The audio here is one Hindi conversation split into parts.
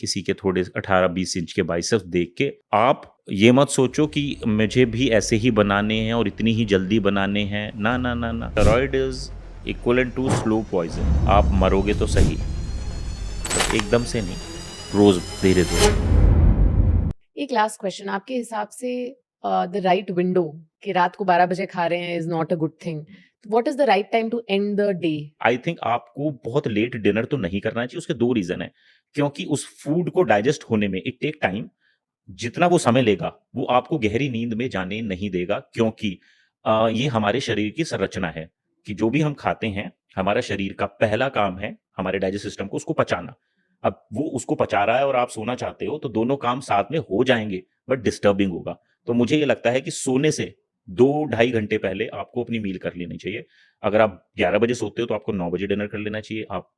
किसी के थोड़े 18-20 इंच के बाइसेप्स देख के आप ये मत सोचो कि मुझे भी ऐसे ही बनाने हैं और इतनी ही जल्दी बनाने हैं। ना, ना, ना, ना। Steroid is equivalent to slow poison. आप मरोगे तो सही, बट एकदम से नहीं, रोज़ धीरे-धीरे। एक लास्ट क्वेश्चन, आपके हिसाब से द राइट विंडो कि रात को 12 बजे खा रहे हैं is not a good thing, what is the right time to end the day? I think आपको बहुत लेट डिनर तो नहीं करना चाहिए, उसके 2 रीज़न हैं। क्योंकि उस फूड को डाइजेस्ट होने में इट टेक टाइम, जितना वो समय लेगा, वो आपको गहरी नींद में जाने नहीं देगा क्योंकि ये हमारे शरीर की संरचना है कि जो भी हम खाते हैं, हमारा शरीर का पहला काम है, हमारे डाइजेस्ट सिस्टम को उसको पचाना। अब वो उसको पचा रहा है और आप सोना चाहते हो, तो दोनों काम साथ में हो जाएँगे, बट डिस्टर्बिंग होगा। तो मुझे ये लगता है कि सोने से 2 ढाई घंटे पहले आपको अपनी मील कर लेनी चाहिए। अगर आप 11 बजे सोते हो, तो आपको 9 बजे डिनर कर लेना चाहिए। आप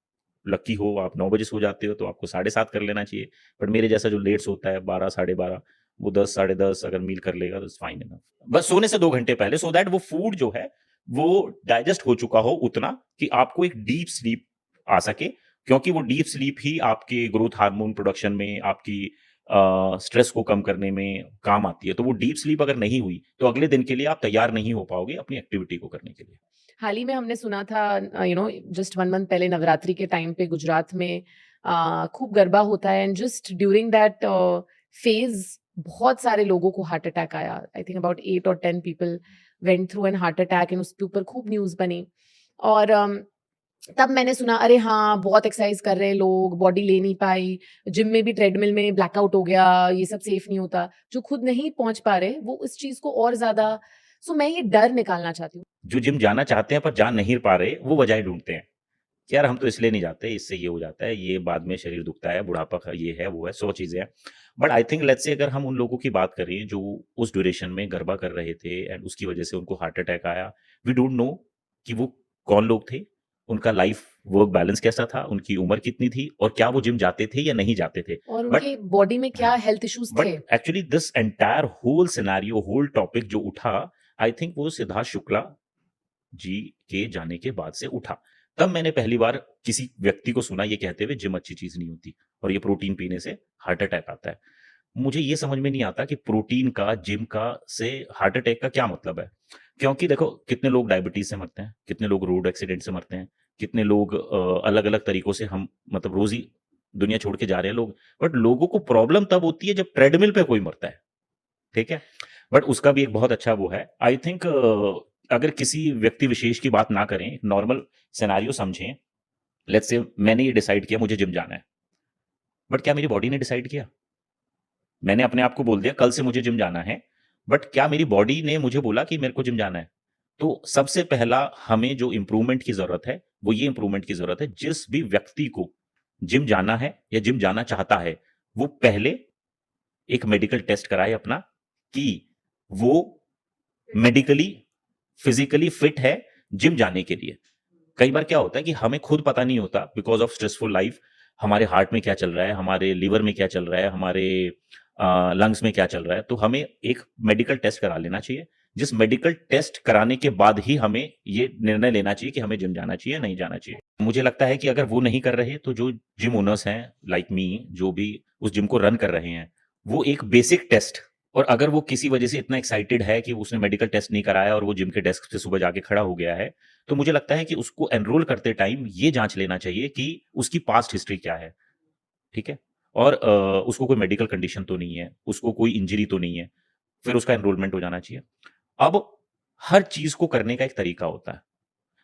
लकी हो, आप 9 बजे सो जाते हो, तो आपको साढ़े 7 कर लेना चाहिए। बट मेरे जैसा जो लेट सोता है 12 साढ़े 12, वो 10 साढ़े 10 अगर मील कर लेगा तो इट्स फाइन इनफ। बस सोने से 2 घंटे पहले, सो दैट वो फूड जो है वो डाइजेस्ट हो चुका हो उतना कि आपको एक डीप स्लीप आ सके, क्योंकि वो डीप स्लीप ही आपके ग्रोथ हार्मोन प्रोडक्शन में, आपकी स्ट्रेस को कम करने में काम आती है। तो वो डीप स्लीप अगर नहीं हुई, तो अगले दिन के लिए आप तैयार नहीं हो पाओगे अपनी एक्टिविटी को करने के लिए। हाल ही में हमने सुना था, जस्ट 1 मंथ पहले नवरात्रि के टाइम पे गुजरात में खूब गरबा होता है and just during that phase बहुत सारे लोगों को हार्ट अटैक आया। आई थिंक अबाउट 8 और 10 people went through an heart attack and उसके ऊपर खूब न्यूज़ बनी। और तब मैंने सुना, अरे हाँ, बहुत एक्सरसाइज कर रहे हैं लोग, बॉडी ले नहीं पाई, जिम में भी ट्रेडमिल में ब्लैकआउट हो गया, ये सब सेफ नहीं होता। जो खुद नहीं पहुंच पा रहे, वो इस चीज को और ज्यादा, सो मैं ये डर निकालना चाहती हूँ। जो जिम जाना चाहते हैं पर जा नहीं पा रहे, वो वजहें ढूँढते हैं। कि यार हम तो इसलिए नहीं जाते, इससे ये हो जाता है, ये बाद में शरीर दुखता है, बुढ़ापा ये है, वो है, 100 चीज़ें हैं। But I think let's say अगर हम उन लोगों की बात करें जो उस ड्यूरेशन में गरबा कर रहे थे एंड उसकी वजह से उनको हार्ट अटैक आया, वी डोंट नो कि वो कौन लोग थे, उनका लाइफ वर्क बैलेंस कैसा था, उनकी उम्र कितनी थी और क्या वो जिम जाते थे या नहीं जाते थे। और बट उनके बॉडी में क्या हेल्थ इश्यूज बट थे। Actually this entire whole scenario, whole topic जो उठा, आई थिंक वो सिद्धार्थ शुक्ला जी के जाने के बाद से उठा। तब मैंने पहली बार किसी व्यक्ति को सुना ये कहते हुए जिम अच्छी चीज़ नहीं होती और ये प्रोटीन पीने से हार्ट अटैक आता है। मुझे ये समझ में नहीं आता कि प्रोटीन का, जिम का से हार्ट अटैक का क्या मतलब है? क्योंकि देखो कितने लोग डायबिटीज़ से मरते हैं, कितने लोग रोड एक्सीडेंट से मरते हैं, कितने लोग अलग-अलग तरीकों से हम मतलब रोज़ ही दुनिया छोड़ के जा रहे हैं लोग। बट लोगों को प्रॉब्लम तब होती है जब ट्रेडमिल पे कोई मरता है। ठीक है? बट उसका भी एक बहुत अच्छा वो है। आई थिंक अगर किसी व्यक्ति विशेष की बात ना करें, नॉर्मल सिनेरियो समझें, लेट्स से मैंने ये डिसाइड किया मुझे जिम जाना है। बट क्या मेरी बॉडी ने डिसाइड किया? मैंने अपने आप को बोल दिया कल से मुझे जिम जाना है, बट क्या मेरी बॉडी ने मुझे बोला कि मेरे को जिम जाना है? तो सबसे पहला हमें जो इम्प्रूवमेंट की ज़रूरत है, वो ये इम्प्रूवमेंट की ज़रूरत है, जिस भी व्यक्ति को जिम जाना है या जिम जाना चाहता है, वो पहले एक मेडिकल टेस्ट कराए अपना कि वो मेडिकली, फिजिकली फिट है जिम जाने के लिए। कई बार क्या होता है कि हमें खुद पता नहीं होता बिकॉज़ ऑफ स्ट्रेसफुल लाइफ, हमारे हार्ट में क्या चल रहा है, हमारे लिवर में क्या चल रहा है, हमारे लंग्स में क्या चल रहा है। तो हमें एक मेडिकल टेस्ट करा लेना चाहिए, जिस मेडिकल टेस्ट कराने के बाद ही हमें ये निर्णय लेना चाहिए कि हमें जिम जाना चाहिए या नहीं जाना चाहिए। मुझे लगता है कि अगर वो नहीं कर रहे तो जो जिम ओनर्स हैं लाइक मी, जो भी उस जिम को रन कर रहे हैं, वो एक बेसिक टेस्ट, और अगर वो किसी वजह से इतना एक्साइटेड है कि उसने मेडिकल टेस्ट नहीं कराया और वो जिम के डेस्क से सुबह जाके खड़ा हो गया है, तो मुझे लगता है कि उसको एनरोल करते टाइम ये जाँच लेना चाहिए कि उसकी पास्ट हिस्ट्री क्या है, ठीक है? और उसको कोई मेडिकल कंडीशन तो नहीं है, उसको कोई इंजरी तो नहीं है, फिर उसका एनरोलमेंट हो जाना चाहिए। अब हर चीज़ को करने का एक तरीका होता है,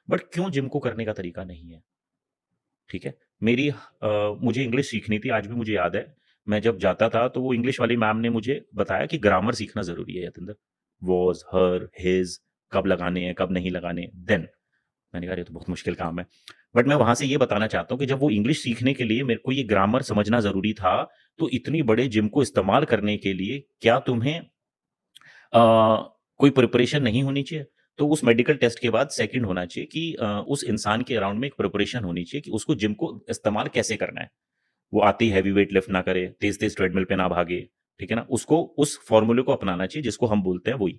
बट क्यों जिम को करने का तरीका नहीं है? ठीक है? मुझे इंग्लिश सीखनी थी, आज भी मुझे याद है, मैं जब जाता था तो वो इंग्लिश वाली मैम ने मुझे बताया कि ग्रामर सीखना ज़रूरी है यतिंदर। वाज़, हर, हिज़, कब लगाने हैं, कब नहीं लगाने, देन। मैंने कहा ये तो बहुत मुश्किल काम है। बट मैं वहाँ से ये बताना चाहता हूँ कि जब वो इंग्लिश सीखने के लिए मेरे को ये ग्रामर समझना ज़रूरी था, तो इतनी बड़े जिम को इस्तेमाल करने के लिए क्या तुम्हें अ, कोई प्रिपरेशन नहीं होनी चाहिए? तो उस मेडिकल टेस्ट के बाद सेकंड होना चाहिए कि उस इंसान के अराउंड में एक प्रिपरेशन होनी चाहिए कि उसको जिम को इस्तेमाल कैसे करना है। वो आते ही हैवी वेट लिफ्ट ना करे, तेज़-तेज़ ट्रेडमिल पे ना भागे, ठीक है ना? उसको उस फ़ॉर्मूले को अपनाना चाहिए जिसको हम बोलते हैं वही,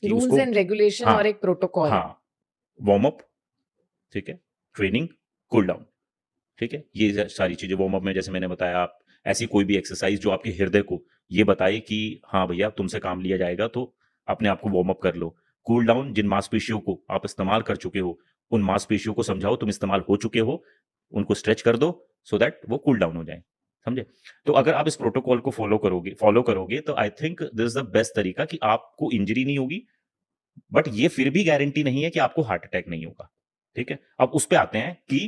कि रूल्स उसको एंड रेगुलेशन हाँ, और एक प्रोटोकॉल। हाँ, वार्म अप, ठीक है? ट्रेनिंग, कूल डाउन, ठीक है? ये सारी चीज़ें वार्म अप में जैसे मैंने बताया, आप ऐसी कोई भी एक्सरसाइज जो आपके हृदय को ये बताए कि हाँ भैया तुमसे काम लिया जाएगा, तो अपने आप को वार्म अप कर लो। कूल डाउन, जिन मांसपेशियों को आप इस्तेमाल कर चुके हो उन मांसपेशियों को समझाओ तुम इस्तेमाल हो चुके हो, उनको स्ट्रेच कर दो सो दैट वो कूल डाउन हो जाए। समझे? तो अगर आप इस प्रोटोकॉल को फॉलो करोगे तो I think this is the best तरीका कि आपको इंजरी नहीं होगी, बट ये फिर भी गारंटी नहीं है कि आपको हार्ट अटैक नहीं होगा। ठीक है, अब उस पे आते हैं कि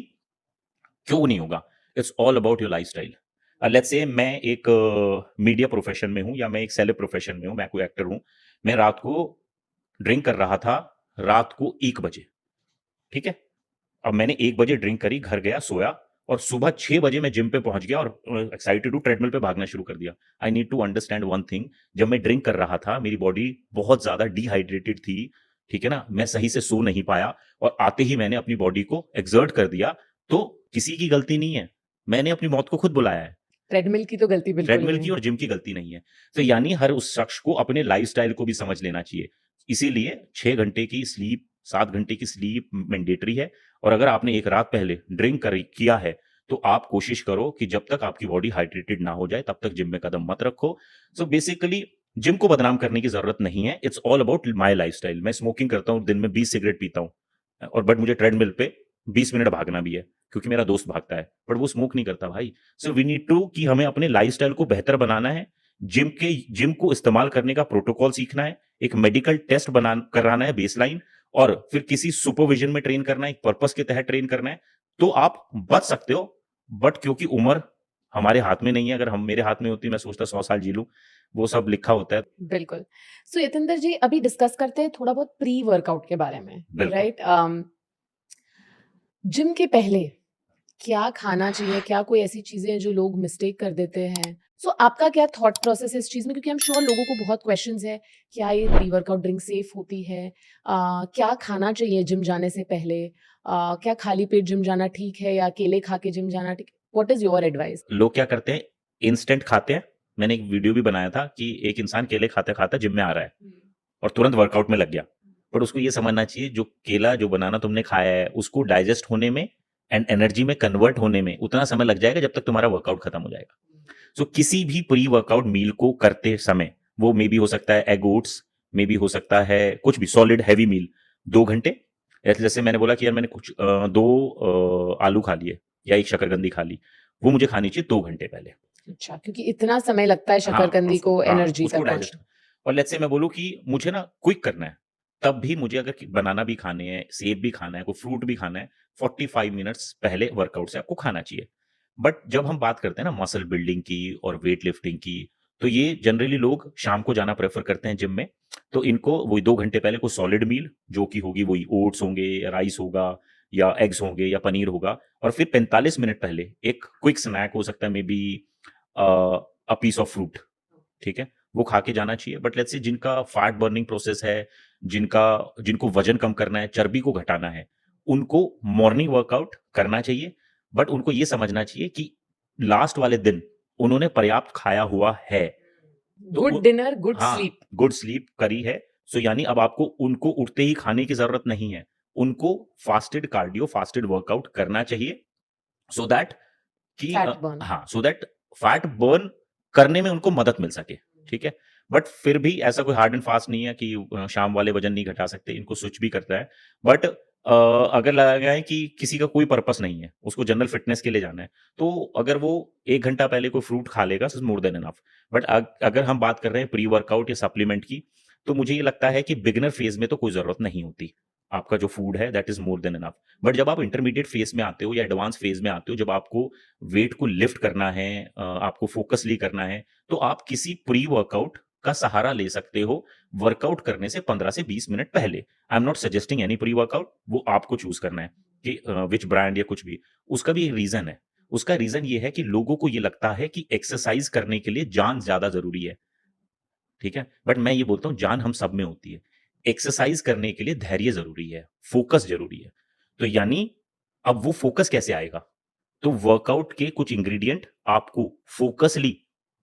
क्यों नहीं होगा। It's all about your lifestyle. Let's say मैं एक मीडिया प्रोफेशन में हूं या मैं एक सेलेब प्रोफेशन में हूं, मैं कोई एक्टर हूं, मैं रात को ड्रिंक कर रहा था, रात को 1 बजे। ठीक है, अब मैंने 1 बजे ड्रिंक करी, घर गया, सोया, और सुबह 6 बजे मैं जिम पे पहुंच गया और एक्साइटेड हूँ, ट्रेडमिल पे भागना शुरू कर दिया। I need to understand one thing, जब मैं ड्रिंक कर रहा था मेरी बॉडी बहुत ज्यादा डिहाइड्रेटेड थी। ठीक है ना, मैं सही से सो नहीं पाया और आते ही मैंने अपनी बॉडी को एक्सर्ट कर दिया। तो किसी की गलती नहीं है, मैंने अपनी मौत को खुद बुलाया है। ट्रेडमिल की तो गलती बिल्कुल ट्रेडमिल नहीं की है। और जिम की गलती नहीं है। तो यानी हर उस शख्स को अपने लाइफस्टाइल को भी समझ लेना चाहिए। इसीलिए 6 घंटे की स्लीप, 7 घंटे की स्लीप मैंडेटरी है। और अगर आपने एक रात पहले ड्रिंक किया है तो आप कोशिश करो कि जब तक आपकी बॉडी हाइड्रेटेड ना हो जाए तब तक जिम में कदम मत रखो। सो बेसिकली जिम को बदनाम करने की जरूरत नहीं है, it's all about my lifestyle. मैं स्मोकिंग करता हूँ, दिन में 20 सिगरेट पीता हूँ, और बट मुझे ट्रेडमिल पे 20 मिनट भागना भी है क्योंकि मेरा दोस्त भागता है, बट वो स्मोक नहीं करता भाई। सो वी नीड टू कि हमें अपने लाइफस्टाइल को बेहतर बनाना है, जिम को इस्तेमाल करने का प्रोटोकॉल सीखना है, एक मेडिकल टेस्ट कराना है बेसलाइन, और फिर किसी सुपरविजन में ट्रेन करना है, एक पर्पस के तहत ट्रेन करना है, तो आप बच सकते हो। बट क्योंकि उम्र हमारे हाथ में नहीं है, अगर हम मेरे हाथ में होती मैं सोचता 100 साल जी लूं, वो सब लिखा होता है। बिल्कुल। सो यतेंद्र जी, अभी डिस्कस करते हैं थोड़ा बहुत प्री वर्कआउट के बारे में, बिल्कुल। राइट? जिम के पहले क्या खाना चाहिए? क्या कोई ऐसी चीजें हैं जो लोग मिस्टेक कर देते हैं? सो आपका क्या थॉट प्रोसेस है इस चीज में? क्योंकि आई एम श्योर लोगों को बहुत क्वेश्चंस है, क्या ये प्री वर्कआउट ड्रिंक सेफ होती है? क्या खाना चाहिए जिम जाने से पहले? क्या खाली पेट जिम जाना ठीक है या केले खा के जिम जाना ठीक है? What is your advice? लोग क्या करते हैं, इंस्टेंट खाते हैं। मैंने एक वीडियो भी बनाया था कि एक इंसान केले खाते खाते जिम में आ रहा है और तुरंत वर्कआउट में लग गया। पर उसको ये समझना चाहिए, जो केला, जो बनाना तुमने खाया है, उसको डाइजेस्ट होने में एंड एनर्जी में कन्वर्ट होने में उतना समय लग जाएगा जब तक तुम्हारा वर्कआउट खत्म हो जाएगा। सो किसी भी प्री वर्कआउट मील को करते समय, वो मे बी हो सकता है एग ओट्स, मे बी हो सकता है कुछ भी सॉलिड हैवी मील, 2 घंटे। जैसे मैंने बोला कि यार मैंने कुछ 2 आलू खा लिए या एक शकरकंदी खा ली, वो मुझे खानी चाहिए 2 घंटे पहले। अच्छा, क्योंकि इतना समय लगता है हाँ, शकरकंदी को एनर्जी उसको तक डाइजेस्ट। पहुंचने। और लेट्स से मैं बोलूँ कि मुझे ना क्विक करना है, तब भी मुझे अगर बनाना भी खाने हैं, सेब भी खाना है, कोई फ्रूट भी खाना है, 45 मिनट्स पहले वर्कआउट से आपको खाना चाहिए। बट जब हम बात करते हैं ना मसल बिल्डिंग की और वेट लिफ्टिंग की, तो ये जनरली लोग शाम को जाना प्रेफर करते हैं जिम में। तो इनको वही 2 घंटे पहले कोई सॉलिड मील, जो कि होगी वही ओट्स होंगे, राइस होगा, या एग्स होंगे, या पनीर होगा, और फिर 45 मिनट पहले एक क्विक स्नैक हो सकता है, maybe a piece of fruit. ठीक है, वो खा के जाना चाहिए। बट लेट्स से जिनका फैट बर्निंग प्रोसेस है, जिनको वजन कम करना है, चर्बी को घटाना है, उनको मॉर्निंग वर्कआउट करना चाहिए। बट उनको ये समझना चाहिए कि लास्ट वाले दिन उन्होंने पर्याप्त खाया हुआ है, तो गुड डिनर, गुड हाँ, स्लीप। गुड स्लीप करी है। सो यानी अब आपको उनको उठते ही खाने की जरूरत नहीं है, उनको फास्टेड कार्डियो, फास्टेड वर्कआउट करना चाहिए, सो दैट कि फैट बर्न। हाँ, सो दैट फैट बर्न करने में उनको मदद मिल सके। ठीक है, बट फिर भी ऐसा कोई हार्ड एंड फास्ट नहीं है कि शाम वाले वजन नहीं घटा सकते, इनको स्विच भी करता है। बट अगर लगा है कि किसी का कोई पर्पस नहीं है, उसको जनरल फिटनेस के लिए जाना है, तो अगर वो 1 घंटा पहले कोई फ्रूट खा लेगा, मोर देन इनफ। बट अगर हम बात कर रहे हैं प्री वर्कआउट या सप्लीमेंट की, तो मुझे ये लगता है कि बिगिनर फेज में तो कोई जरूरत नहीं होती। आपका जो फूड है that is more than enough. But जब आप इंटरमीडिएट फेज में आते हो या एडवांस फेज में आते हो, जब आपको वेट को लिफ्ट करना है, आपको फोकसली करना है, तो आप किसी प्री वर्कआउट का सहारा ले सकते हो वर्कआउट करने से 15 से 20 मिनट पहले। I am not suggesting any pre workout, वो आपको चूज करना है कि विच ब्रांड या कुछ भी। उसका भी एक रीजन है। उसका रीजन ये है कि लोगों को ये लगता है कि एक्सरसाइज करने के लिए जान ज्यादा जरूरी है। ठीक है, बट मैं ये बोलता हूँ जान हम सब में होती है। एक्सरसाइज करने के लिए धैर्य जरूरी है, फोकस जरूरी है। तो यानी अब वो फोकस कैसे आएगा? तो वर्कआउट के कुछ इंग्रेडिएंट आपको फोकसली,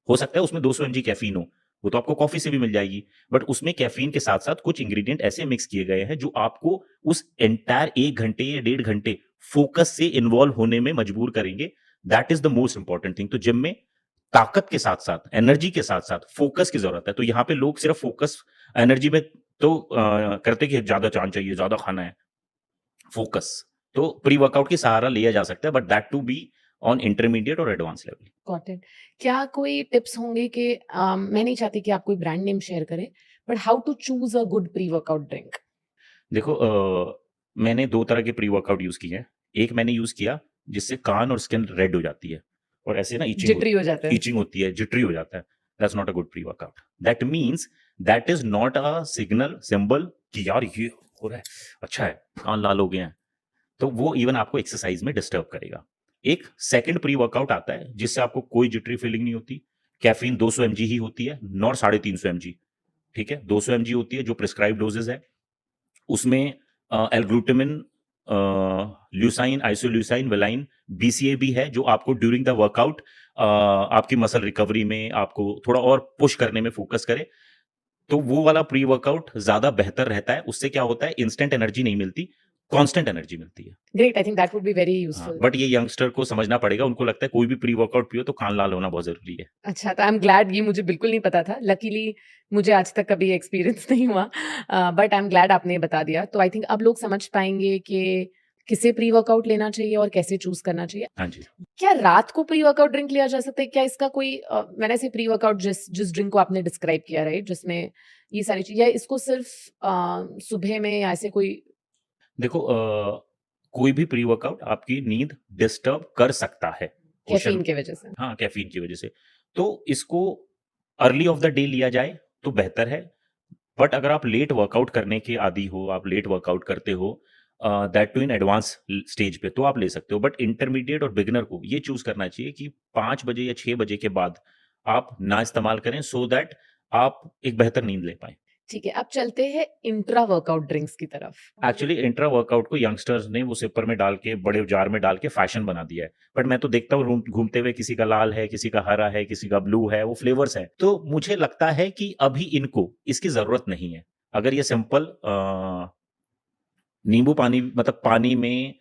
हो सकता है उसमें 200 mg कैफीन हो, वो तो आपको कॉफी से भी मिल जाएगी। बट उसमें कैफीन के साथ साथ कुछ इंग्रेडिएंट ऐसे मिक्स किए गए हैं जो आपको उस एंटायर 1 घंटे या 1.5 घंटे फोकस से इन्वॉल्व होने में मजबूर करेंगे। That is the most important thing. तो जिम में ताकत के साथ-साथ, एनर्जी के साथ-साथ फोकस की ज़रूरत है। तो यहाँ पे लोग सिर्फ़ फोकस एनर्जी में तो करते कि ज़्यादा चाँद चाहिए, ज़्यादा खाना है, फोकस। तो प्री-वर्कआउट की सहारा लिया जा सकता है but that too be on intermediate और एडवांस लेवल। Got it. क्या कोई टिप्स होंगे कि मैं नहीं चाहती कि आप कोई ब्रांड नेम शेयर करें, but how to choose a good pre workout drink? देखो मैंने 2 तरह के प्री-वर्कआउट यूज़ किए हैं। एक मैंने यूज़ किया जिससे कान और स्किन रेड हो जाती है और ऐसे ना जिटरी हो जाते हैं। इचिंग होती है, जिटरी हो जाता है। That's not a good pre workout. That means that is not a symbol कि यार ये हो रहा है, अच्छा है, कान लाल हो गए हैं। तो वो इवन आपको एक्सरसाइज में डिस्टर्ब करेगा। एक सेकंड प्री-वर्कआउट आता है जिससे आपको कोई जिटरी फीलिंग नहीं होती। कैफ़ीन 200 एमजी ही होती है, नॉट 350 एमजी, ठीक है? 200 एमजी होती है जो प्रिस्क्राइब्ड डोजेज़ है। उसमें एल-ग्लूटामिन, ल्यूसाइन, आइसोल्यूसाइन, वेलाइन, बीसीए भी है जो आपको ड्यूरिंग द वर्कआउट आपकी मसल रिकवरी में आपको थोड़ा और पुश करने में फोकस करे। तो वो वाला प्री-वर्कआउट ज़्यादा बेहतर रहता है। उससे क्या होता है, इंस्टेंट एनर्जी नहीं मिलती, कांस्टेंट एनर्जी मिलती है। Great, I think that would be very हाँ, यूज़फुल। बट ये यंगस्टर को समझना पड़ेगा, उनको लगता है कोई भी प्री-वर्कआउट पियो तो कान लाल होना बहुत ज़रूरी है। अच्छा, तो आई एम ग्लैड, ये मुझे बिल्कुल नहीं पता था। लकीली मुझे आज तक कभी एक्सपीरियंस नहीं हुआ, बट आई एम ग्लैड आपने बता दिया। तो आई थिंक अब लोग समझ पाएँगे कि किसे प्री-वर्कआउट लेना चाहिए और कैसे चूज़ करना चाहिए। हाँ जी। क्या रात को प्री-वर्कआउट ड्रिंक लिया जा सकता है? क्या इसका कोई व्हेन आई से प्री-वर्कआउट, जिस ड्रिंक को आपने डिस्क्राइब किया, राइट? जिसमें ये सारी चीज़, या इसको सिर्फ़ सुबह में या ऐसे कोई। देखो कोई भी प्री-वर्कआउट आपकी नींद डिस्टर्ब कर सकता है। क्वेश्चन कैफ़ीन की वज़ह से? हाँ, कैफ़ीन की वज़ह से। तो इसको अर्ली ऑफ द डे लिया जाए तो बेहतर है। बट अगर आप लेट वर्कआउट करने के आदी हो, आप लेट वर्कआउट करते हो that too in advance stage पे तो आप ले सकते हो। बट इंटरमीडिएट और बिगिनर को ये चूज़ करना चाहिए कि 5 बजे या 6 बजे के बाद आप ना इस्तेमाल करें सो दैट आप एक बेहतर नींद ले पाएँ। ठीक है, अब चलते हैं इंट्रा वर्कआउट ड्रिंक्स की तरफ। एक्चुअली इंट्रा वर्कआउट को यंगस्टर्स ने वो सिपर में डाल के बड़े जार में डाल के फैशन बना दिया है। बट मैं तो देखता हूँ घूमते हुए किसी का लाल है, किसी का हरा है, किसी का ब्लू है, वो फ्लेवर्स हैं। तो मुझे लगता है कि अभी इनको इसकी ज़रूरत नहीं है। अगर ये सिंपल नींबू पानी मतलब पानी में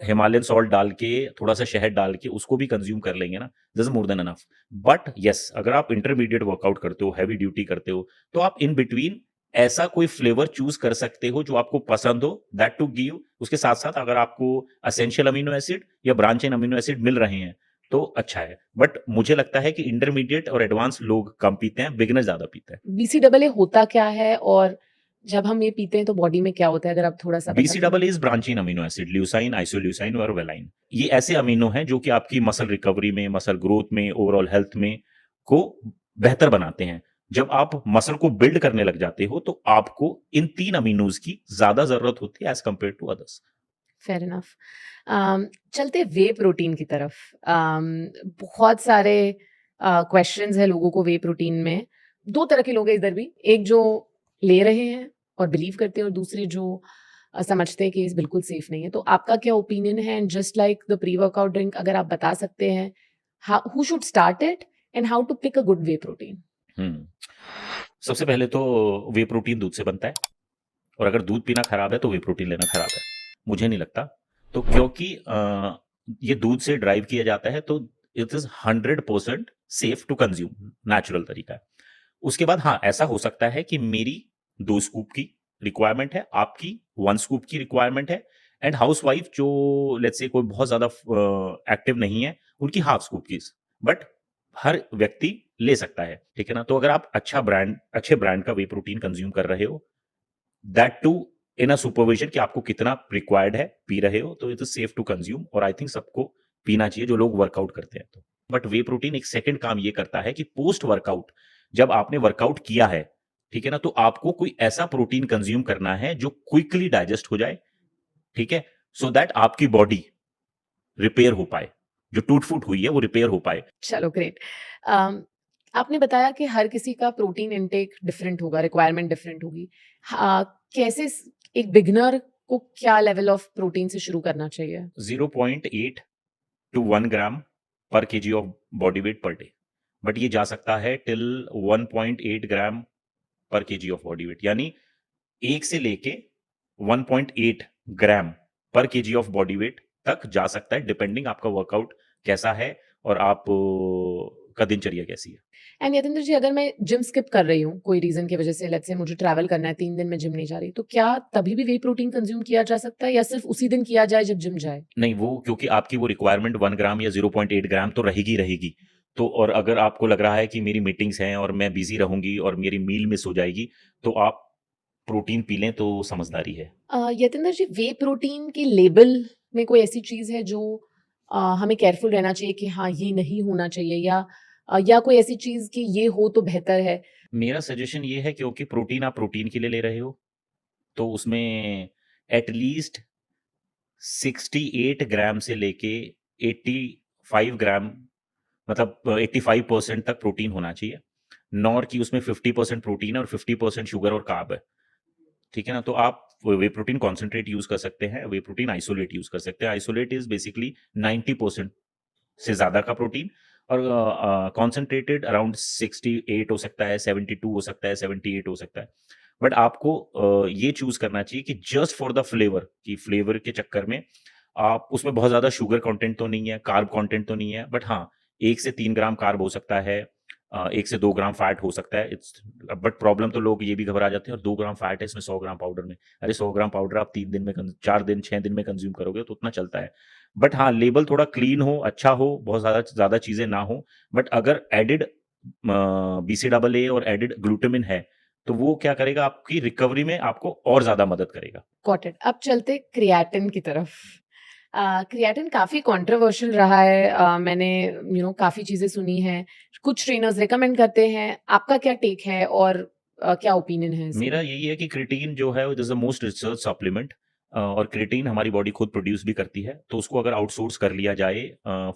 हिमालयन सॉल्ट डाल के, थोड़ा-सा शहद डाल के उसको भी कंज़्यूम कर लेंगे ना, that's more than enough. But yes, अगर आप इंटरमीडिएट वर्कआउट करते हो, हेवी ड्यूटी करते हो, तो आप इन बिटवीन ऐसा कोई फ्लेवर चूज़ कर सकते हो जो आपको पसंद हो, दैट टू गिव उसके साथ-साथ अगर आपको एसेंशियल अमीनो एसिड या ब्रांच चेन अमीनो एसिड मिल रहे हैं, तो अच्छा है। बट मुझे लगता है कि इंटरमीडिएट और एडवांस लोग कम पीते हैं, बिगिनर ज़्यादा पीते हैं। बीसीडब्ल्यूए होता क्या है, और जब हम ये पीते हैं तो बॉडी में क्या होता है? अगर आप थोड़ा-सा बता सकें। बीसीडबल इज ब्रांचीन अमीनो एसिड, ल्यूसाइन, आइसोल्यूसाइन और वेलाइन। ये ऐसे अमीनो हैं जो कि आपकी मसल रिकवरी में, मसल ग्रोथ में, ओवरऑल हेल्थ में को बेहतर बनाते हैं। जब आप मसल को बिल्ड करने लग जाते हो तो आपको इन 3 अमीनोज की ज्यादा जरूरत होती है as compare to others. Fair enough. चलते वे प्रोटीन की तरफ। बहुत सारे क्वेश्चंस है लोगों को वे प्रोटीन में। 2 तरह के लोग हैं इधर भी, एक जो ले रहे हैं और बिलीव करते हैं, और दूसरे जो समझते हैं कि ये बिल्कुल सेफ नहीं है। तो आपका क्या ओपिनियन है? And just like the pre workout drink, अगर आप बता सकते हैं who should start it and how to pick a good whey protein? Hmm सबसे पहले तो वे प्रोटीन दूध से बनता है और अगर दूध पीना खराब है तो वे प्रोटीन लेना खराब है, मुझे नहीं लगता। तो क्योंकि ये दूध से ड्राइव किया जाता है तो it is 100% safe to consume, natural तरीका है। उसके बाद हाँ, ऐसा हो सकता है कि मेरी 2 स्कूप की रिक्वायरमेंट है, आपकी 1 स्कूप की रिक्वायरमेंट है एंड हाउसवाइफ जो लेट्स से कोई बहुत ज़्यादा एक्टिव नहीं है, उनकी हाफ स्कूप की। बट हर व्यक्ति ले सकता है, ठीक है ना? तो अगर आप अच्छे ब्रांड का वे प्रोटीन कंज्यूम कर रहे हो, that too in a supervision कि आपको कितना रिक्वायर्ड है, पी रहे हो, तो it is safe to consume और आई थिंक सबको पीना चाहिए जो लोग वर्कआउट करते हैं तो। बट वे प्रोटीन एक सेकंड काम ये करता है कि पोस्ट वर्कआउट जब आपने वर्कआउट किया है, ठीक है ना, तो आपको कोई ऐसा प्रोटीन कंज्यूम करना है जो क्विकली डाइजेस्ट हो जाए, ठीक है, सो दैट आपकी बॉडी रिपेयर हो पाए, जो टूट फूट हुई है वो रिपेयर हो पाए। चलो ग्रेट। आपने बताया कि हर किसी का प्रोटीन इनटेक डिफरेंट होगा, रिक्वायरमेंट डिफरेंट होगी। कैसे एक बिगनर को क्या लेवल ऑफ प्रोटीन से शुरू करना चाहिए? 0.8 टू 1 ग्राम पर KG of body weight per day, but ये जा सकता है टिल 1.8 ग्राम पर केजी ऑफ बॉडी वेट, यानी 1 से लेके 1.8 ग्राम पर केजी ऑफ बॉडी वेट तक जा सकता है, डिपेंडिंग आपका वर्कआउट कैसा है और आप का दिनचर्या कैसी है। एंड यतेंद्र जी, अगर मैं जिम स्किप कर रही हूँ कोई रीजन की वजह से, लेट्स से मुझे ट्रैवल करना है, 3 दिन में जिम नहीं जा रही, तो क्या तभी भी वे प्रोटीन कंज्यूम किया जा सकता है या सिर्फ उसी दिन किया जाए जब जिम जाए? नहीं, वो क्योंकि आपकी वो रिक्वायरमेंट 1 ग्राम या 0.8 ग्राम तो रहेगी रहेगी। तो और अगर आपको लग रहा है कि मेरी मीटिंग्स हैं और मैं बिज़ी रहूँगी और मेरी मील मिस हो जाएगी, तो आप प्रोटीन पी लें तो समझदारी है। यतेंद्र जी, वे प्रोटीन के लेबल में कोई ऐसी चीज़ है जो हमें केयरफुल रहना चाहिए कि हाँ, ये नहीं होना चाहिए, या कोई ऐसी चीज़ कि ये हो तो बेहतर है? मेरा सजेशन ये है क्योंकि प्रोटीन आप प्रोटीन के लिए ले रहे हो, तो उसमें एट लीस्ट 68 ग्राम से लेके 85 ग्राम, मतलब 85% तक प्रोटीन होना चाहिए। नॉर कि उसमें 50% प्रोटीन है और 50% शुगर और कार्ब है। ठीक है ना? तो आप वे प्रोटीन कॉन्सन्ट्रेट यूज़ कर सकते हैं, वे प्रोटीन आइसोलेट यूज़ कर सकते हैं। आइसोलेट इज़ बेसिकली 90% से ज़्यादा का प्रोटीन, और कॉन्सन्ट्रेटेड अराउंड 68 हो सकता है, 72 हो सकता है, 78 हो सकता है। बट आपको ये चूज़ करना चाहिए कि जस्ट फॉर द फ्लेवर, कि फ्लेवर के चक्कर में आप उसमें बहुत ज़्यादा शुगर कंटेंट तो नहीं है, कार्ब कंटेंट तो नहीं है, बट हाँ, 1 से 3 ग्राम कार्ब हो सकता है, 1 से 2 ग्राम फैट हो सकता है। बट प्रॉब्लम तो लोग ये भी घबरा जाते हैं, और 2 ग्राम फैट है इसमें 100 ग्राम पाउडर में। अरे 100 ग्राम पाउडर आप 3 दिन में 4 दिन 6 दिन में कंज्यूम करोगे तो उतना चलता है। बट हाँ, लेबल थोड़ा क्लीन हो, अच्छा हो, बहुत ज़्यादा ज़्यादा चीज़ें ना हो। बट अगर एडेड BCAA और एडेड ग्लूटामिन है, तो वो क्या करेगा, आपकी रिकवरी में आपको और ज़्यादा मदद करेगा। Got it. अब चलते क्रिएटिन की तरफ। क्रिएटिन काफ़ी कंट्रोवर्शियल रहा है। मैंने काफ़ी चीज़ें सुनी हैं। कुछ ट्रेनर्स रिकमेंड करते हैं। आपका क्या टेक है और क्या ओपिनियन है मेरा इसमें? यही है कि क्रिएटिन जो है, it is the most research supplement, और क्रिएटिन हमारी बॉडी खुद प्रोड्यूस भी करती है। तो उसको अगर आउटसोर्स कर लिया जाए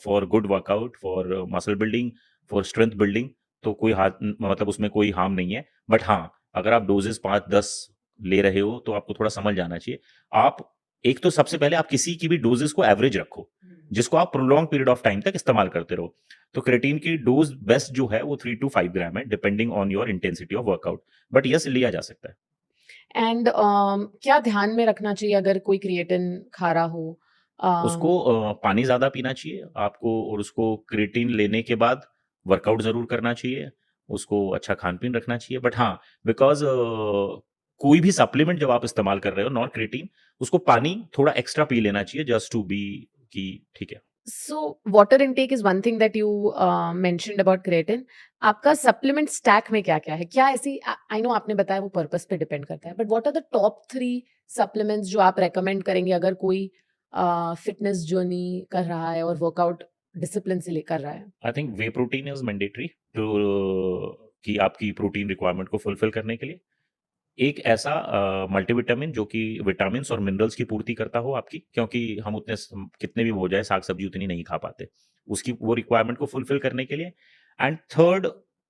for good workout, for muscle building, for strength building, तो कोई मतलब उसमें कोई हार्म नहीं है। बट हाँ, अगर आप डोजेस 5-10 ले रहे हो तो आपको थोड़ा समझ जाना चाहिए। आप एक तो सबसे पहले आप किसी की भी डोजेस को एवरेज रखो, जिसको आप प्रोलॉन्ग पीरियड ऑफ टाइम तक इस्तेमाल करते रहो। तो क्रिएटिन की डोज बेस्ट जो है वो 3 टू 5 ग्राम है, depending on your intensity of workout. But yes, लिया जा सकता है। एंड क्या ध्यान में रखना चाहिए अगर कोई क्रिएटिन खा रहा हो? उसको पानी ज़्यादा पीना चाहिए आपको, और उसको क्रिएटिन लेने के बाद वर्कआउट ज़रूर करना चाहिए। उसको अच्छा खान-पीन रखना चाहिए। बट हाँ, बिकॉज़ कोई भी सप्लीमेंट जब आप इस्तेमाल कर रहे हो नॉन क्रिएटिन, उसको पानी थोड़ा एक्स्ट्रा पी लेना चाहिए, जस्ट टू बी कि ठीक है। So water intake is one thing that you mentioned about creatine. आपका सप्लीमेंट स्टैक में क्या-क्या है? क्या ऐसी, आई नो आपने बताया वो पर्पस पे डिपेंड करता है, but what are the top 3 supplements जो आप रेकमेंड करेंगे अगर कोई फिटनेस जर्नी कर रहा है और वर्कआउट डिसिप्लिन से लेकर रहा है? I think whey protein is mandatory too कि आपकी प्रोटीन रिक्वायरमेंट को फुलफिल करने के लिए। एक ऐसा मल्टीविटामिन जो कि विटामिन्स और मिनरल्स की पूर्ति करता हो आपकी, क्योंकि हम उतने कितने भी हो जाए साग सब्जी उतनी नहीं खा पाते, उसकी वो रिक्वायरमेंट को फुलफिल करने के लिए। एंड थर्ड,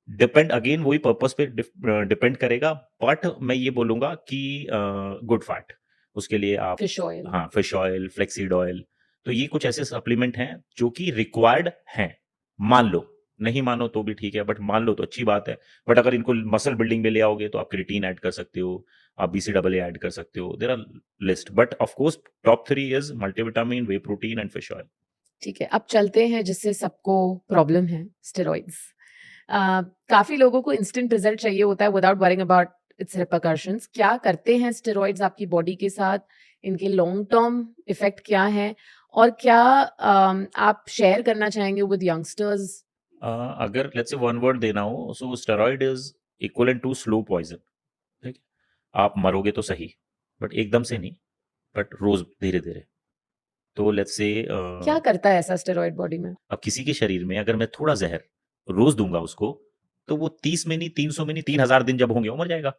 डिपेंड अगेन वही पर्पस पे डिपेंड करेगा, बट मैं ये बोलूंगा कि गुड फैट, उसके लिए आप, फिश ऑयल। हाँ, फिश ऑयल, फ्लेक्सीड ऑयल, तो ये कुछ ऐसे सप्लीमेंट हैं जो कि रिक्वायर्ड हैं। मान लो, नहीं मानो तो भी ठीक है, बट मान लो तो अच्छी बात है। बट अगर इनको मसल बिल्डिंग में ले आओगे तो आप क्रिएटिन ऐड कर सकते हो, आप BCAA ऐड कर सकते हो, there are list, but of course top 3 is multivitamin, whey protein and fish oil. ठीक है, अब चलते हैं जिससे सबको प्रॉब्लम है, स्टेरॉइड्स। काफ़ी लोगों को इंस्टेंट रिजल्ट चाहिए होता है without worrying about it's repercussions. क्या करते हैं स्टेरॉइड्स आपकी बॉडी के साथ? इनके लॉन्ग टर्म इफेक्ट क्या है? और क्या आप शेयर करना चाहेंगे विद यंगस्टर्स? अगर लेट्स से वन वर्ड देना हो, so steroid is equivalent to slow poison. ठीक है, आप मरोगे तो सही, बट एकदम से नहीं, बट रोज धीरे धीरे। तो लेट्स से क्या करता है ऐसा स्टेरॉइड बॉडी में? अब किसी के शरीर में अगर मैं थोड़ा जहर रोज दूंगा उसको, तो वो 30 में नहीं, 300 में नहीं, 3000 दिन जब होंगे वो मर जाएगा।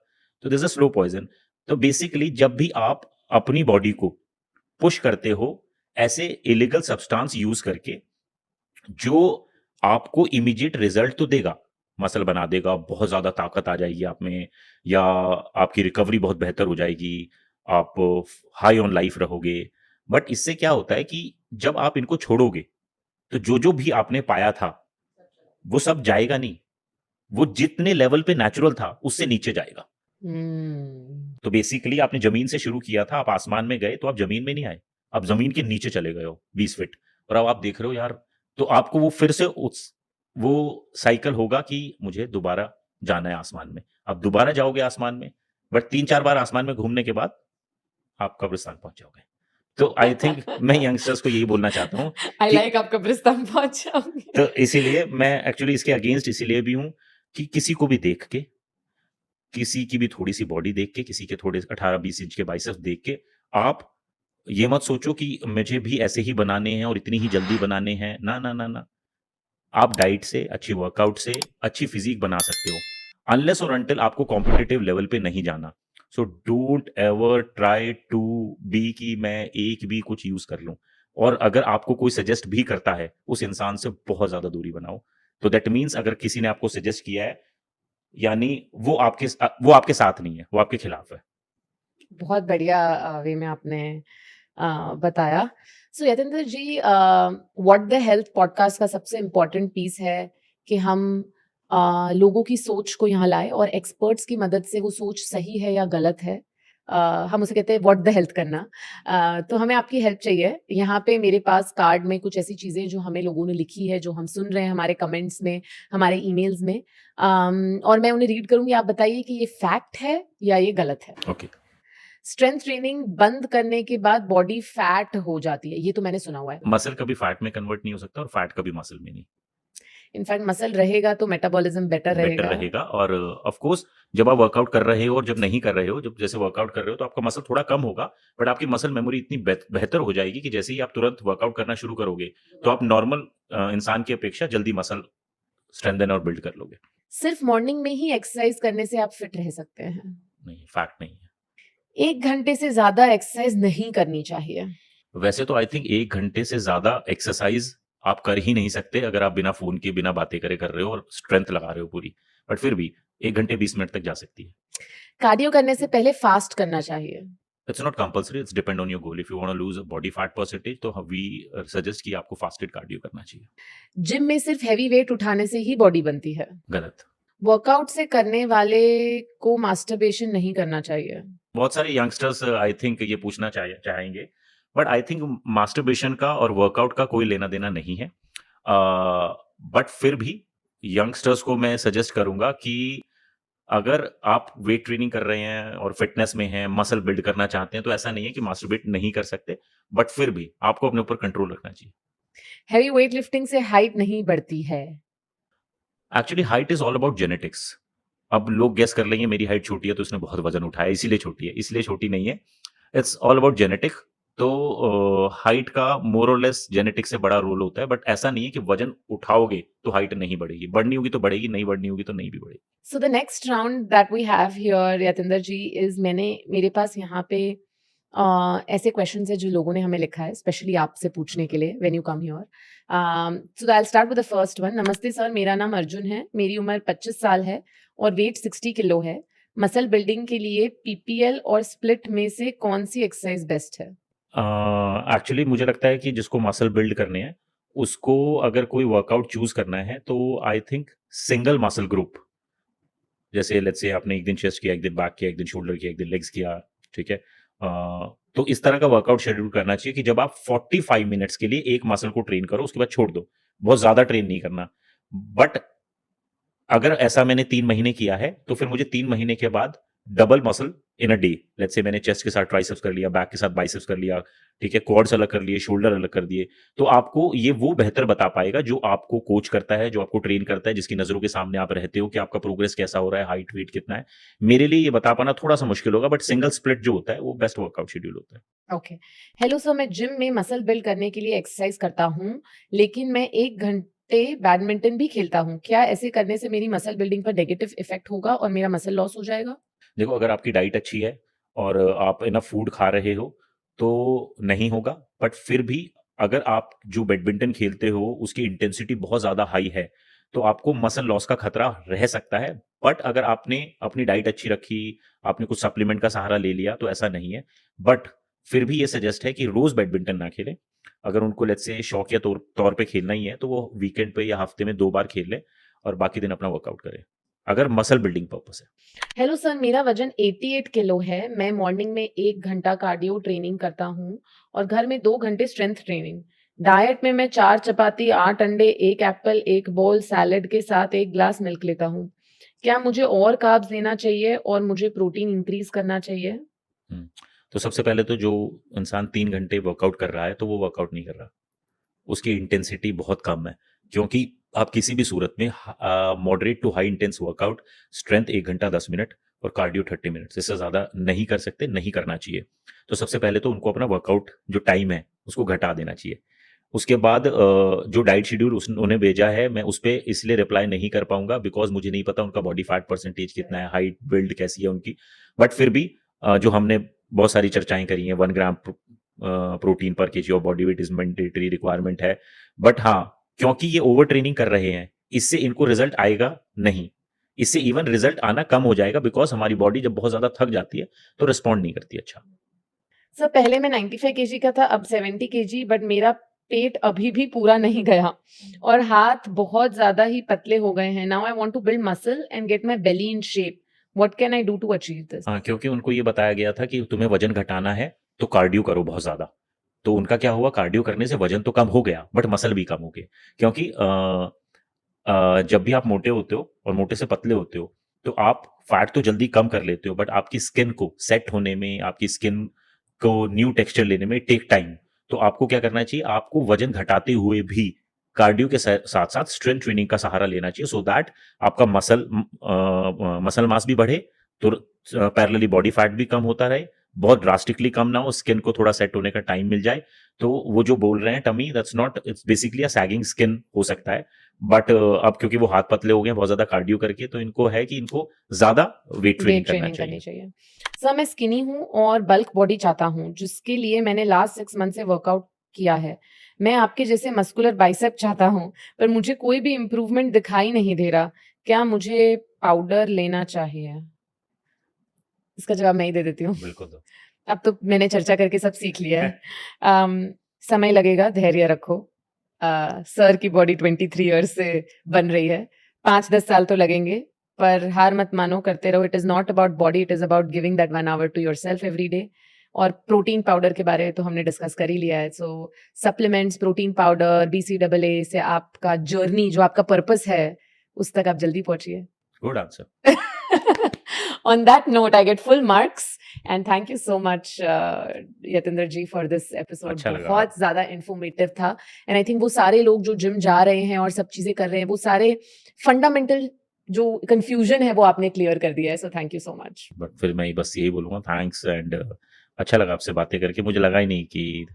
तो दिस अ स्लो पॉइजन। तो बेसिकली जब भी आप अपनी बॉडी को पुश करते हो ऐसे इलीगल सब्सटेंस यूज करके, जो आपको इमीडिएट रिजल्ट तो देगा, मसल बना देगा, बहुत ज्यादा ताकत आ जाएगी आप में, या आपकी रिकवरी बहुत बेहतर हो जाएगी, आप हाई ऑन लाइफ रहोगे, बट इससे क्या होता है कि जब आप इनको छोड़ोगे तो जो जो भी आपने पाया था वो सब जाएगा नहीं, वो जितने लेवल पे नेचुरल था उससे नीचे जाएगा। हम्म। तो बेसिकली आपने जमीन से शुरू किया था, आप आसमान में गए तो आप जमीन में नहीं आए, आप जमीन के नीचे चले गए हो 20 फीट, और अब आप देख रहे हो यार तो आपको वो फिर से वो साइकिल होगा कि मुझे दोबारा जाना है आसमान में। आप दोबारा जाओगे आसमान में, बट 3-4 बार आसमान में घूमने के बाद आप कब्रिस्तान पहुँच जाओगे। तो आई थिंक मैं यंगस्टर्स को यही बोलना चाहता हूँ आई कि लाइक आप कब्रिस्तान पहुंच जाओगे। तो इसीलिए मैं एक्चुअली इसके अगेंस्ट इसीलिए भी हूँ कि किसी को भी देख के, किसी की भी थोड़ी-सी बॉडी देख के, किसी के थोड़े 18-20 इंच के बाइसेप्स देख के, आप ये मत सोचो कि मुझे भी ऐसे ही बनाने हैं और इतनी ही जल्दी बनाने हैं। ना, ना, ना, ना। आप डाइट से, अच्छी वर्कआउट से, अच्छी फिज़ीक बना सकते हो। अनलेस और अंटिल आपको कॉम्पिटिटिव लेवल पे नहीं जाना। So don't ever try to be कि मैं एक भी कुछ यूज़ कर लूँ। और अगर आपको कोई सजेस्ट भी करता है, उस इंसान से बहुत ज़्यादा दूरी बनाओ। तो दैट मीन्स अगर किसी ने आपको सजेस्ट किया है, यानी वो आपके साथ नहीं है, वो आपके खिलाफ है। बहुत बढ़िया वे में आपने बताया। सो यतेंद्र जी, व्हाट द हेल्थ पॉडकास्ट का सबसे इम्पोर्टेंट पीस है कि हम लोगों की सोच को यहाँ लाए और एक्सपर्ट्स की मदद से वो सोच सही है या गलत है, हम उसे कहते हैं व्हाट द हेल्थ करना। तो हमें आपकी हेल्प चाहिए। यहाँ पे मेरे पास कार्ड में कुछ ऐसी चीज़ें जो हमें लोगों ने लिखी है, जो हम सुन रहे हैं हमारे कमेंट्स में, हमारे ईमेल्स में, और मैं उन्हें रीड करूंगी। आप बताइए कि ये फैक्ट है या ये गलत है। ओके। स्ट्रेंथ ट्रेनिंग बंद करने के बाद बॉडी फैट हो जाती है, ये तो मैंने सुना हुआ है। मसल कभी फैट में कन्वर्ट नहीं हो सकता और फैट कभी मसल में नहीं। इनफैक्ट मसल रहेगा तो मेटाबॉलिज्म बेटर बेटर रहेगा। रहेगा और ऑफ कोर्स जब आप वर्कआउट कर रहे हो और जब नहीं कर रहे हो, जब जैसे वर्कआउट कर रहे हो तो आपका मसल थोड़ा कम होगा, बट आपकी मसल मेमोरी इतनी बेहतर हो जाएगी कि जैसे ही आप तुरंत वर्कआउट करना शुरू करोगे, तो आप नॉर्मल इंसान की अपेक्षा जल्दी मसल स्ट्रेंथन और बिल्ड कर लोगे। सिर्फ मॉर्निंग में ही एक्सरसाइज करने से आप फिट रह सकते हैं। नहीं, फैक्ट नहीं है। 1 घंटे से ज्यादा एक्सरसाइज नहीं करनी चाहिए। वैसे तो आई थिंक 1 घंटे से ज़्यादा एक्सरसाइज़ आप कर ही नहीं सकते अगर आप बिना फ़ोन के, बिना बातें करे कर रहे हो और स्ट्रेंथ लगा रहे हो पूरी। बट फिर भी 1 घंटे 20 मिनट तक जा सकती है। कार्डियो करने से पहले फास्ट करना चाहिए। It's not compulsory, it's depend on your goal. If you want to lose body fat percentage तो वी सजेस्ट कि आपको फास्टेड कार्डियो करना चाहिए। जिम में सिर्फ हैवी वेट उठाने से ही बॉडी बनती है। गलत। वर्कआउट से करने वाले को मास्टरबेशन नहीं करना चाहिए। बहुत सारे यंगस्टर्स आई थिंक ये पूछना चाहेंगे, बट आई थिंक मास्टरबेशन का और वर्कआउट का कोई लेना-देना नहीं है। बट फिर भी यंगस्टर्स को मैं सजेस्ट करूँगा कि अगर आप वेट ट्रेनिंग कर रहे हैं और फिटनेस में हैं, मसल बिल्ड करना चाहते हैं, तो ऐसा नहीं है कि मास्टरबेट नहीं कर सकते, बट फिर भी आपको अपने ऊपर कंट्रोल रखना चाहिए। हैवी वेट लिफ्टिंग से हाइट नहीं बढ़ती है। Actually height is all about genetics. अब लोग गेस कर लेंगे मेरी हाइट छोटी है तो उसने बहुत वज़न उठाया इसीलिए छोटी है, इसलिए छोटी नहीं है। It's all about genetic. तो हाइट का मोर और लेस जेनेटिक्स से बड़ा रोल होता है, बट ऐसा नहीं है कि वज़न उठाओगे तो हाइट नहीं बढ़ेगी। बढ़नी होगी तो बढ़ेगी, नहीं बढ़नी होगी तो नहीं भी बढ़ेगी। So the next round that we have here Yatendra ji is, मेरे पास यहाँ पे ऐसे क्वेश्चंस है जो लोगों ने हमें लिखा है स्पेशली आपसे पूछने के लिए when you come here. So I will start with the first one. नमस्ते सर, मेरा नाम अर्जुन है, मेरी उम्र 25 साल है और वेट 60 किलो है। मसल बिल्डिंग के लिए पीपीएल और स्प्लिट में से कौन सी एक्सरसाइज बेस्ट है? एक्चुअली मुझे लगता है कि जिसको मसल बिल्ड करने हैं, उसको अगर कोई वर्कआउट चूज़ करना है तो I think single muscle group, जैसे लेट्स से आपने एक दिन चेस्ट किया, एक दिन बैक किया, एक दिन शोल्डर किया, एक दिन लेग्स किया, ठीक है? तो इस तरह का वर्कआउट शेड्यूल करना चाहिए कि जब आप 45 मिनट्स के लिए एक मसल को ट्रेन करो, उसके बाद छोड़ दो। बहुत ज़्यादा ट्रेन नहीं करना। बट अगर ऐसा मैंने 3 महीने किया है, तो फिर मुझे 3 महीने के बाद double muscle in a day, let's say मैंने चेस्ट के साथ ट्राइसेप्स कर लिया, बैक के साथ बाइसेप्स कर लिया, ठीक है? क्वाड्स अलग कर लिए, शोल्डर अलग कर दिए। तो आपको ये वो बेहतर बता पाएगा जो आपको कोच करता है, जो आपको ट्रेन करता है, जिसकी नज़रों के सामने आप रहते हो कि आपका प्रोग्रेस कैसा हो रहा है, हाइट, वेट कितना है। मेरे लिए ये बता पाना थोड़ा-सा मुश्किल होगा, बट सिंगल स्प्लिट जो होता है, वो बेस्ट वर्कआउट शेड्यूल होता है। ओके। हेलो सर, मैं जिम में मसल बिल्ड करने के लिए एक्सरसाइज करता हूँ, लेकिन मैं 1 घंटे बैडमिंटन भी खेलता हूँ। क्या ऐसे करने से मेरी मसल बिल्डिंग पर नेगेटिव इफेक्ट होगा और मेरा मसल लॉस हो जाएगा? देखो, अगर आपकी डाइट अच्छी है और आप इनफ फूड खा रहे हो, तो नहीं होगा। बट फिर भी अगर आप जो बैडमिंटन खेलते हो, उसकी इंटेंसिटी बहुत ज़्यादा हाई है, तो आपको मसल लॉस का खतरा रह सकता है। बट अगर आपने अपनी डाइट अच्छी रखी, आपने कुछ सप्लीमेंट का सहारा ले लिया, तो ऐसा नहीं है। बट फिर भी ये सजेस्ट है कि रोज़ बैडमिंटन ना खेलें। अगर उनको लेट्स से शौकिया तौर तौर पे खेलना ही है, तो वो वीकेंड पे या हफ्ते में 2 बार खेल लें और बाकी दिन अपना वर्कआउट करें, अगर मसल बिल्डिंग पर्पस है। हेलो सर, मेरा वजन 88 किलो है। मैं मॉर्निंग में 1 घंटा कार्डियो ट्रेनिंग करता हूँ और घर में 2 घंटे स्ट्रेंथ ट्रेनिंग। डाइट में मैं 4 चपाती, 8 अंडे, 1 एप्पल, 1 बोल सैलेड के साथ 1 ग्लास मिल्क लेता हूँ। क्या मुझे और कार्ब्स लेना चाहिए और मुझे प्रोटीन इंक्रीज़ करना चाहिए? हुँ। तो सबसे पहले तो जो इंसान 3 घंटे वर्कआउट कर रहा है, तो वो वर्कआउट नहीं कर रहा। उसकी इंटेंसिटी बहुत कम है, क्योंकि आप किसी भी सूरत में moderate to high intense workout, strength 1 घंटा 10 मिनट और कार्डियो 30 मिनट्स, इससे ज़्यादा नहीं कर सकते, नहीं करना चाहिए। तो सबसे पहले तो उनको अपना वर्कआउट जो टाइम है, उसको घटा देना चाहिए। उसके बाद जो डाइट शेड्यूल उन्होंने भेजा है, मैं उस पे इसलिए रिप्लाई नहीं कर पाऊँगा बिकॉज़ मुझे नहीं पता उनका बॉडी फैट परसेंटेज कितना है, हाइट, बिल्ड कैसी है उनकी। बट फिर भी जो हमने बहुत सारी चर्चाएँ करी हैं, 1 ग्राम प्रोटीन पर KG of body weight is mandatory requirement है। बट हाँ, क्योंकि ये ओवर ट्रेनिंग कर रहे हैं, इससे इनको रिज़ल्ट आएगा नहीं। इससे इवन रिज़ल्ट आना कम हो जाएगा बिकॉज़ हमारी बॉडी जब बहुत ज़्यादा थक जाती है, तो रिस्पॉन्ड नहीं करती अच्छा। सर पहले मैं 95 केजी का था, अब 70 केजी, बट मेरा पेट अभी भी पूरा नहीं गया और हाथ बहुत ज़्यादा ही पतले हो गए हैं। Now I want to build muscle and get my belly in shape. What can I do to achieve this? हाँ, क्योंकि उनको ये बताया गया था कि तुम्हें वज़न घटाना है, तो कार्डियो करो बहुत ज़्यादा। तो उनका क्या हुआ, कार्डियो करने से वज़न तो कम हो गया, बट मसल भी कम हो गए। क्योंकि जब भी आप मोटे होते हो और मोटे से पतले होते हो, तो आप फैट तो जल्दी कम कर लेते हो, बट आपकी स्किन को सेट होने में, आपकी स्किन को न्यू टेक्सचर लेने में टेक टाइम। तो आपको क्या करना चाहिए, आपको वज़न घटाते हुए भी कार्डियो के साथ-साथ स्ट्रेंथ ट्रेनिंग का सहारा लेना चाहिए, सो दैट आपका मसल मास भी बढ़े, तो पैरेलली बॉडी फैट भी कम होता रहे, बहुत ड्रास्टिकली कम ना हो, स्किन को थोड़ा सेट होने का टाइम मिल जाए। तो वो जो बोल रहे हैं tummy, that's not, it's basically a sagging skin हो सकता है। बट अब क्योंकि वो हाथ पतले हो गए हैं बहुत ज़्यादा कार्डियो करके, तो इनको है कि इनको ज़्यादा वेट ट्रेनिंग वेट करना ट्रेनिंग करनी चाहिए। चाहिए। सर मैं स्किनी हूँ और बल्क बॉडी चाहता हूँ, जिसके लिए मैंने लास्ट 6 मंथ से वर्कआउट किया है। मैं आपके जैसे मस्कुलर बाइसेप चाहता हूँ, पर मुझे कोई भी इम्प्रूवमेंट दिखाई नहीं दे रहा। क्या मुझे पाउडर लेना चाहिए? इसका जवाब मैं ही दे देती हूँ। बिल्कुल दो। अब तो मैंने चर्चा करके सब सीख लिया है। समय लगेगा, धैर्य रखो। सर की बॉडी 23 इयर्स से बन रही है। 5-10 साल तो लगेंगे, पर हार मत मानो, करते रहो। It is not about body, it is about giving that 1 hour to yourself every day. और प्रोटीन पाउडर के बारे में तो हमने डिस्कस कर ही लिया है। सो सप्लीमेंट्स, प्रोटीन पाउडर, बीसीएए से आपका जर्नी, जो आपका पर्पस है, उस तक आप जल्दी पहुँचिए। Good answer. On that note, I get full marks. And thank you so much, Yatinder ji, for this episode. अच्छा लगा। बहुत ज़्यादा informative था। And I think वो सारे लोग जो जिम जा रहे हैं और सब चीज़ें कर रहे हैं, वो सारे fundamental जो confusion है वो आपने clear कर दिया है। So thank you so much. But फिर मैं बस यही बोलूँगा, थैंक्स एंड अच्छा लगा आपसे बातें करके। मुझे लगा ही नहीं कि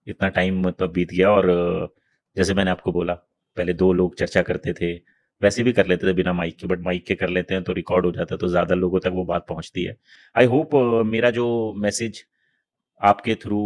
इतना टाइम मतलब बीत गया। और जैसे मैंने आपको बोला, पहले 2 लोग चर्चा करते थे, वैसे भी कर लेते थे बिना माइक के, बट माइक के कर लेते हैं तो रिकॉर्ड हो जाता है, तो ज़्यादा लोगों तक वो बात पहुँचती है। आई होप मेरा जो मैसेज आपके थ्रू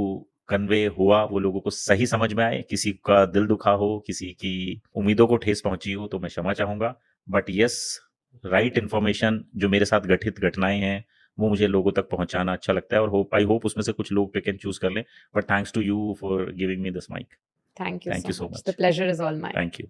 कन्वे हुआ, वो लोगों को सही समझ में आए। किसी का दिल दुखा हो, किसी की उम्मीदों को ठेस पहुँची हो, तो मैं क्षमा चाहूँगा। बट येस, राइट इन्फॉर्मेशन जो मेरे साथ घटित घटनाएँ हैं, वो मुझे लोगों तक पहुँचाना अच्छा लगता है, और आई होप उसमें से कुछ लोग पिक एंड चूज़ कर लें। But thanks to you for giving me this mic. Thank you thank so you so much. The much. pleasure is all mine. Thank you.